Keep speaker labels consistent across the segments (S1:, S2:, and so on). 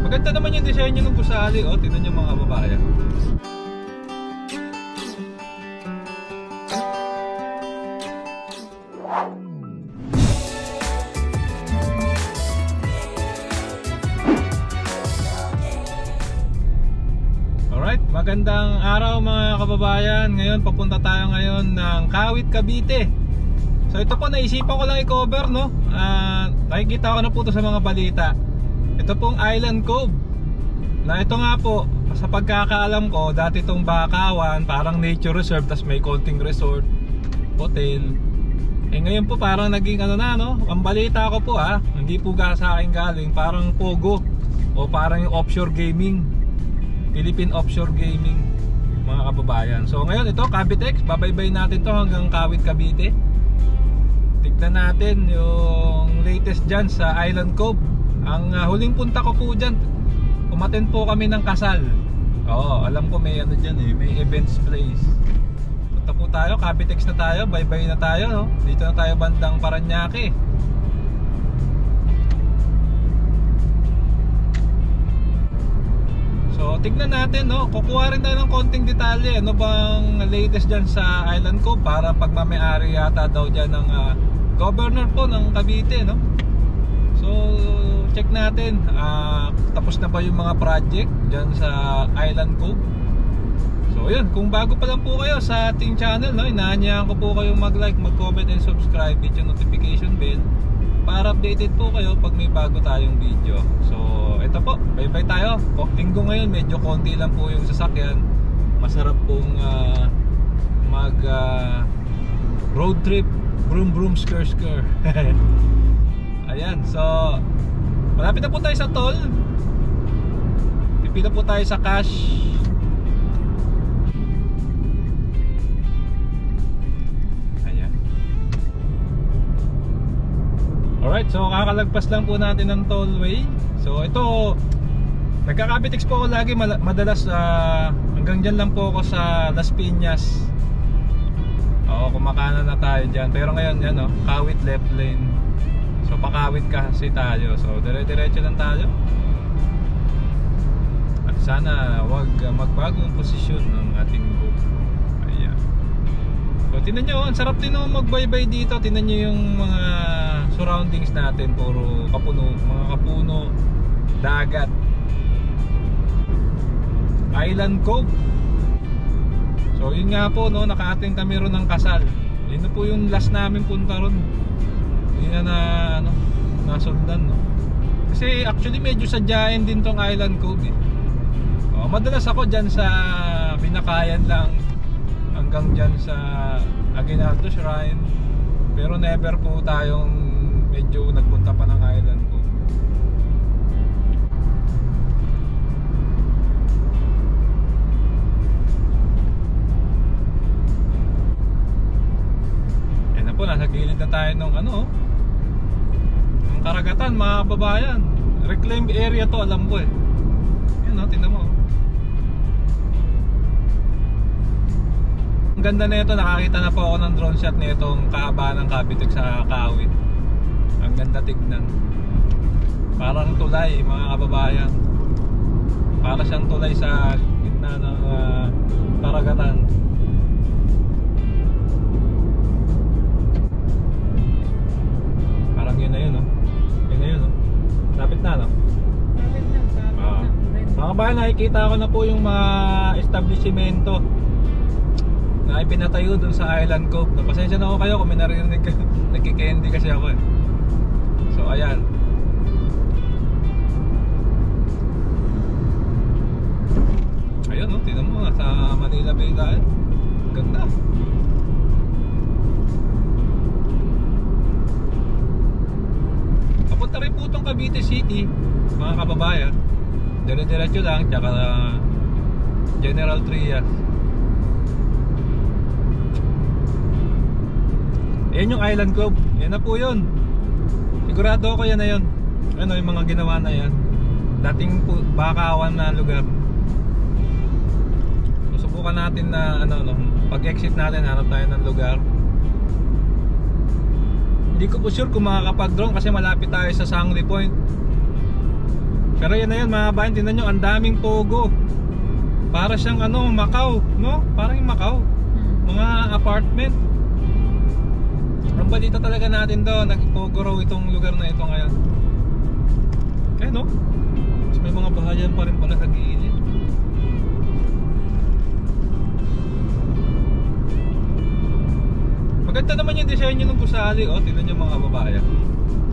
S1: Maganda naman yung disenyo ng gusali. Oh, tingnan nyo mga kababayan. Alright, magandang araw mga kababayan. Ngayon papunta tayo ngayon ng Kawit, Cavite. So ito po, naisipan ko lang i-cover, no? Nakikita ko na po ito sa mga balita. Ito pong Island Cove. Na ito nga po, sa pagkakaalam ko, dati itong Bakawan, parang nature reserve, tas may konting resort, hotel. Ngayon po parang naging ano na, no? Ang balita ko po hindi po sa akin galing, parang Pogo o parang yung offshore gaming, Philippine Offshore Gaming, mga kababayan. So ngayon ito, Cavitex, babaybay natin to hanggang Kawit, Cavite. Tignan natin yung latest dyan sa Island Cove. Ang huling punta ko po dyan, umattend po kami ng kasal. Oo, alam ko may ano dyan may events place. Punta po tayo, Cavitex na tayo, baybay na tayo, no? Dito na tayo bandang Paranaque. So tignan natin, no? Kukuha rin tayo ng konting detalye. Ano bang latest dyan sa Island Cove, para pag mamay-ari yata daw dyan ng governor po ng Cavite, no? So check natin, tapos na ba yung mga project dyan sa Island Cove. So yun, kung bago pa lang po kayo sa ating channel, no? Inaanyahan ko po kayong mag-like, mag-comment and subscribe, hit yung notification bell para updated po kayo pag may bago tayong video. So ito po, bye-bye tayo. Linggo ngayon, medyo konti lang po yung sasakyan. Masarap pong mag road trip, broom broom skr skr. Ayan, so malapit na po tayo sa toll. Pipila po tayo sa cash. Ayan. Alright, so kakalagpas lang po natin ng tollway. So ito, nagka-Cavitex po ako lagi madalas, hanggang dyan lang po ako sa Las Piñas. Oo, kumakanan na tayo dyan. Pero ngayon yan, Kawit left lane. So pakawit kasi tayo. So dire-diretso lang tayo. At sana wag magbago ang posisyon ng ating boat. Ayan. So tingnan nyo, ang sarap din magbaybay dito. Tingnan nyo yung mga surroundings natin. Puro kapuno, mga kapuno, dagat. Island Cove. So yun nga po, naka-attend kami ron ng kasal. Yun na po yung last namin punta ron. Hindi na nasundan, no? Kasi actually medyo sadyain din tong Island Cove madalas ako dyan sa Binakayan lang, hanggang dyan sa Aguinaldo Shrine. Pero never po tayong medyo nagpunta pa ng Island Cove. Nasa gilid na tayo ng ng karagatan, mga kababayan. Reclaimed area to, alam ko Yan, tingnan mo. Ang ganda nito, nakakita na po ako ng drone shot nitong kahabaan ng Cavitex sa Kawit. Ang ganda tignan. Parang tulay, mga kababayan. Para siyang tulay sa gitna ng karagatan. Yun na yun, yun na yun, lapit na, lapit na, mga kabayan, nakikita ko na po yung mga establishmento na ipinatayo dun sa Island Cove. Pasensya na ako kayo kung may narinig nagkikendi kasi ako So ayan. Ayun, tingnan mo, nasa Manila Bay tayo. Ganda. Papunta rin po itong Cavite City, mga kababayan. Dire-diretso lang, tsaka General Trias. Ayan yung Island Cove. Yan na po yun. Sigurado ako yan na yun. Yung mga ginawa na yan. Dating po, Bakawan na lugar. Susubukan natin na pag exit natin, hanap tayo ng lugar. Hindi ko po sure kung makakapag-drone kasi malapit tayo sa Sangli Point. Pero yan na yun mga kabayan, tingnan nyo, ang daming pogo. Para siyang ano, Macau, no? Parang yung Macau. Mga apartment. Ang balita talaga natin to, nagpogo raw itong lugar na ito ngayon. Kaya no? Mas may mga bahayan pa rin pala sa gilid. Maganda naman yung design nyo ng gusali, oh. Tingnan nyo mga kababayan.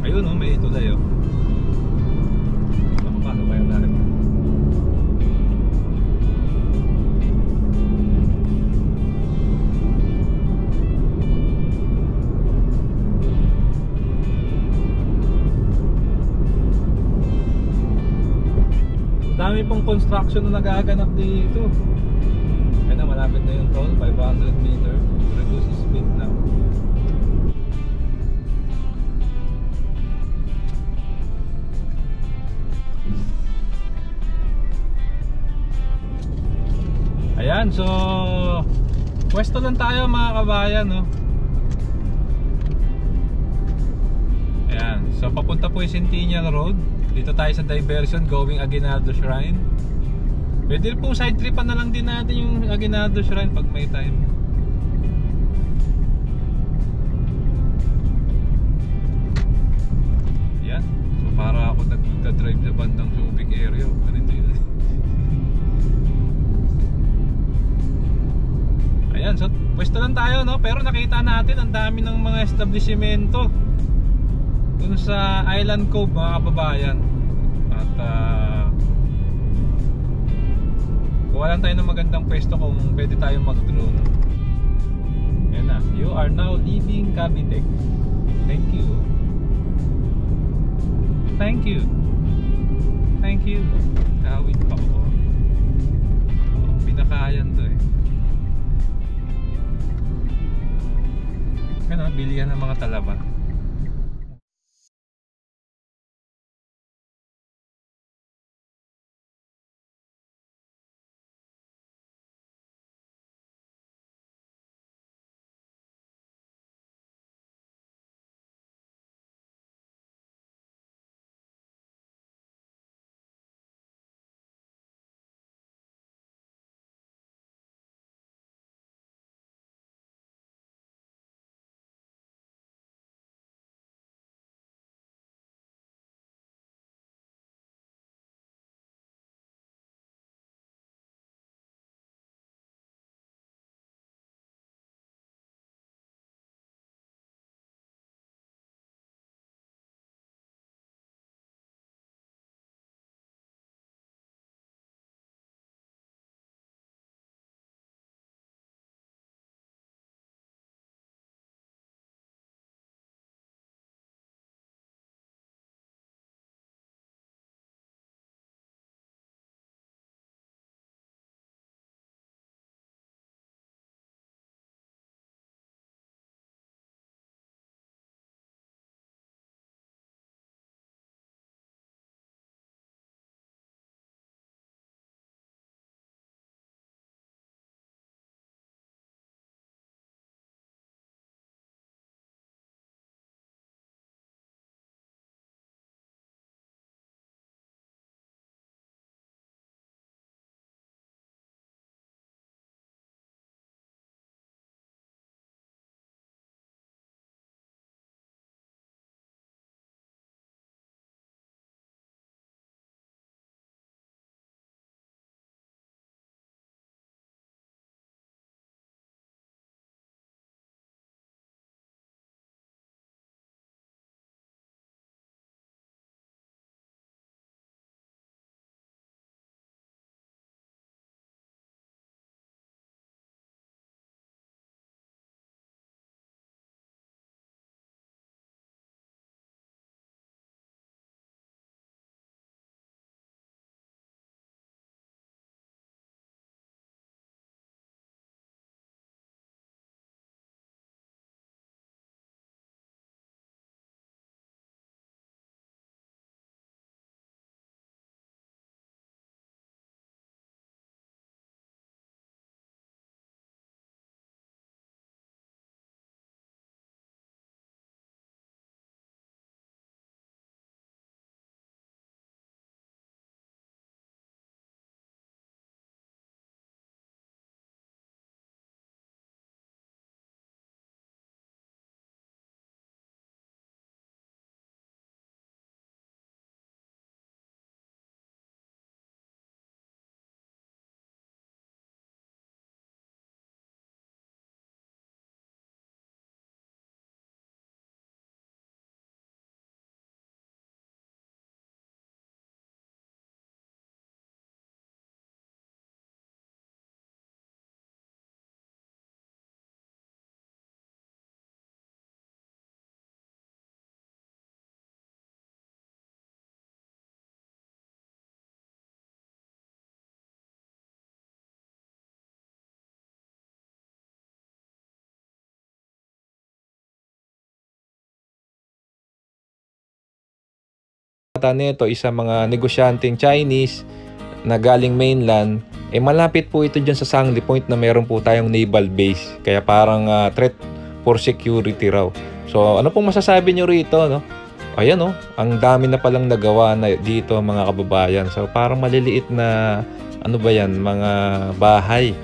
S1: Ayun, oh, may tulay, oh. Paano ba yung natin? Dami pong construction na nagaganap dito. Kaya na malapit na yung toll, 500 meter. Reduce speed na. Ayan, so pwesto lang tayo mga kabayan, no? Ayan, so papunta po yung Centennial Road. Dito tayo sa diversion going Aguinaldo Shrine. Pwede po side tripan na lang din natin yung Aguinaldo Shrine pag may time. Ayan, so para ako nagda-drive na bandang Subic area. Ganito yun. Ayan, so pwesto lang tayo, no? Pero nakita natin ang dami ng mga establishmento dun sa Island Cove mga kababayan. At kuha lang tayo ng magandang pwesto kung pwede tayong mag-drone. Ayan na, you are now leaving Cavite. Thank you. Thank you. Thank you. Kawit pa ko. Pinakayan to eh. Ano, bilihan ng mga talaba. nagpapata nito isa mga negosyanteng Chinese na galing mainland. Malapit po ito dyan sa Sangli Point na meron po tayong naval base. Kaya parang threat for security raw. So ano pong masasabi nyo rito, no? Ayan, no? Ang dami na palang nagawa na dito mga kababayan. So parang maliliit na ano ba yan, mga bahay.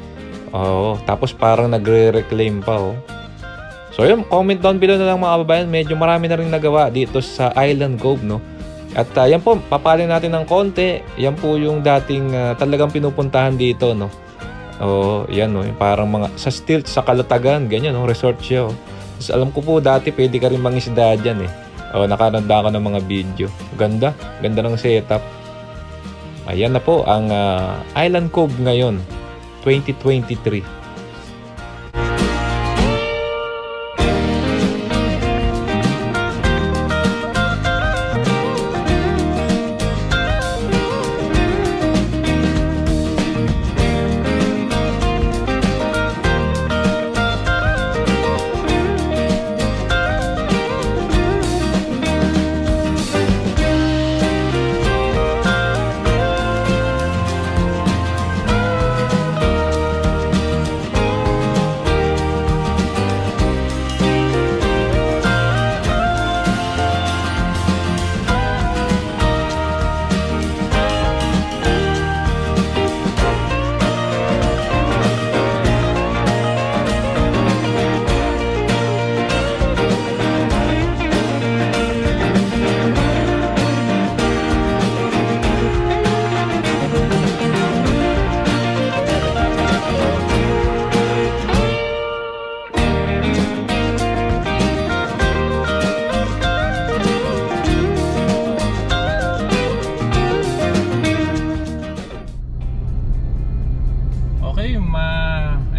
S1: Tapos parang nagre-reclaim pa. So yun, comment down below na lang mga kababayan. Medyo marami na rin nagawa dito sa Island Cove, no? At yan po, papaling natin ng konti. Yan po yung dating talagang pinupuntahan dito, no? Yan, no? Yung parang mga sa Stilt, sa Kalatagan, ganyan, no? Resort siya, Tapos alam ko po dati pwede ka rin mangisda dyan, nakaranda ko ng mga video. Ganda ng setup. Ayan na po ang Island Cove ngayon, 2023.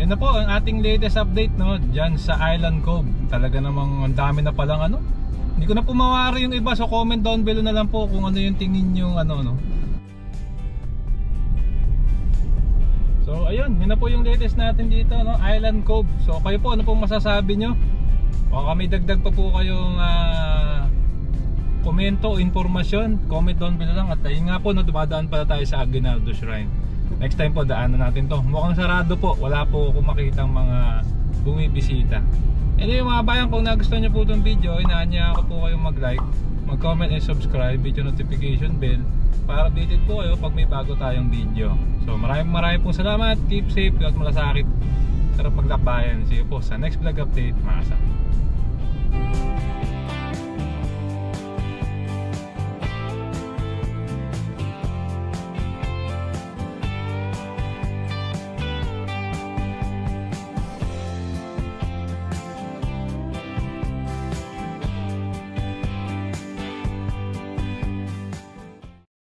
S1: Ayun na po ang ating latest update, no, dyan sa Island Cove. Talaga namang ang dami na palang hindi ko na po mawari yung iba, so comment down below na lang po kung ano yung tingin yung no. So ayun, yun na po yung latest natin dito, no, Island Cove. So kayo po, ano pong masasabi nyo? Baka may dagdag pa po kayong komento o informasyon, comment down below lang. At ayun nga po, no, dumadaan pala tayo sa Aguinaldo Shrine. Next time po, daanan natin to. Mukhang sarado po, wala po akong makitang mga bumibisita. Anyway mga bayan, kung nagustuhan nyo po itong video, inaanya ko po kayong mag-like, mag-comment and subscribe, video notification bell para updated po kayo pag may bago tayong video. So maraming pong salamat, keep safe, at malasakit, sarap maglakbayan. See you po sa next vlog update, mga kasama.